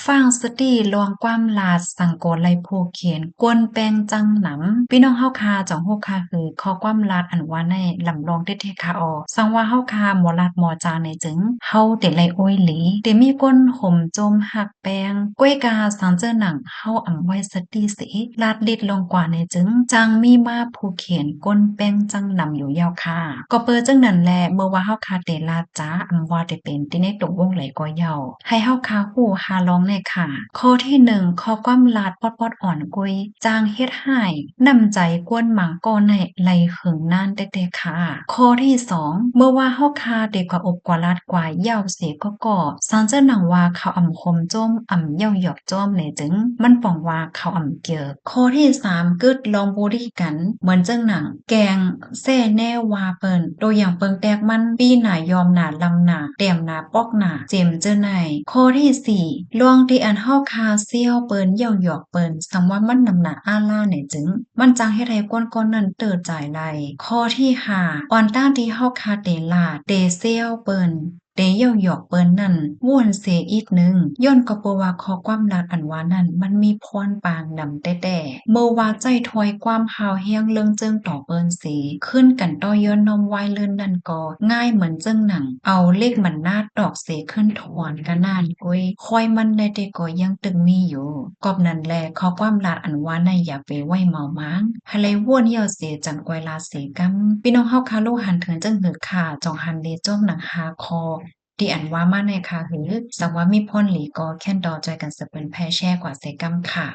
ฟังสติลวงความลาดสังโกไลผู้เขียนกวนแปงจังหนำพี่น้องเฮาคาจ่องฮู้คาคือข้อความลาดอันว่าในลำลองเทๆคาออสังว่าเฮาคาหมอลาดหมอจางในจึงเฮาเตไลโอยหลีเตมีก้นห่มจมหักแปงก้วยกาสังเจอหนังเฮาอำไว้สติสิลาดลิดลงกว่าในจึงจังมีมาผู้เขียนก้นแปงจังนำอยู่ยาวค่ะก็เปิดจังนั้นแลเมื่อว่าเฮาคาเตลาดจ้าอำว่าได้เป็นติในตรงวงไหลก็ยาวให้เฮาคาฮู้หาลองในค่ะ ข้อที่หนึ่งข้อความลาดปอดปอดอ่อนกุยจางเฮ็ดให้นำใจกวนหมังก้อนในไหลหึงนานเด็กๆค่ะข้อที่สองเมื่อว่าเฮาคาเด็กกว่าอบกว่าลาดกว่าเหย้าเสก็ก่อสังเจ้าหนังว่าเขาอ่ำคมจ้มอ่ำเหย้าหยอกจ้อมในจึงมันป่องว่าเขาอ่ำเกียข้อที่สามกึดลองบูดีกันเหมือนเจ้าหนังแกงแซ่แน่วาเปิ่นตัวอย่างเปิงแตกมันปีหนายอมหนาลำหนาเต็มหนาปอกหนาเจมเจ้าในข้อที่สี่ลวงที่อันเฮาคาเซียวเปิ้นเย่าหยอกเปิ้นสังว่ามันนำหนาอาล่าเนี่ยจึงมันจังเฮ็ดให้ก้นๆนั้นเติดใจไหลข้อที่ห้าออนต้านที่เฮาคาเตลาเตเซียวเปิ้นเตเย่าหยอกเปิ้นนั่นม่วนเสียอีกหนึ่งย้อนก็เพราะว่าข้อความลัดอันว่านั้นมันมีพรปางนำแต่เมื่อว่าใจถอยความหาวแฮงเรื่องเจิงต่อเปิ้นสิขึ้นกันต่อย้อนนมวายเลื่อนนั่นก็ง่ายเหมือนเจิงหนังเอาเลขมันนาดดอกเสขึ้นถอนกันนานกุ้ยคอยมันในเด็กก็ยังตึงมีอยู่กอบนั้นแลข้อความลัดอันว่าในอย่าไปไว้เมาม้างหะเลยว่วนเหี่ยวเสจังกวยลาเสกำพี่น้องเฮาคาโลหันถึงจังหือค่าจองหันเลจ้มหนังหาคอ ที่อันว่ามาในค่ะหือสังว่ามีพ่นหลีก็แค่นดอจอยกันสเปินแพ่แช่กว่าเซกัมค่ะ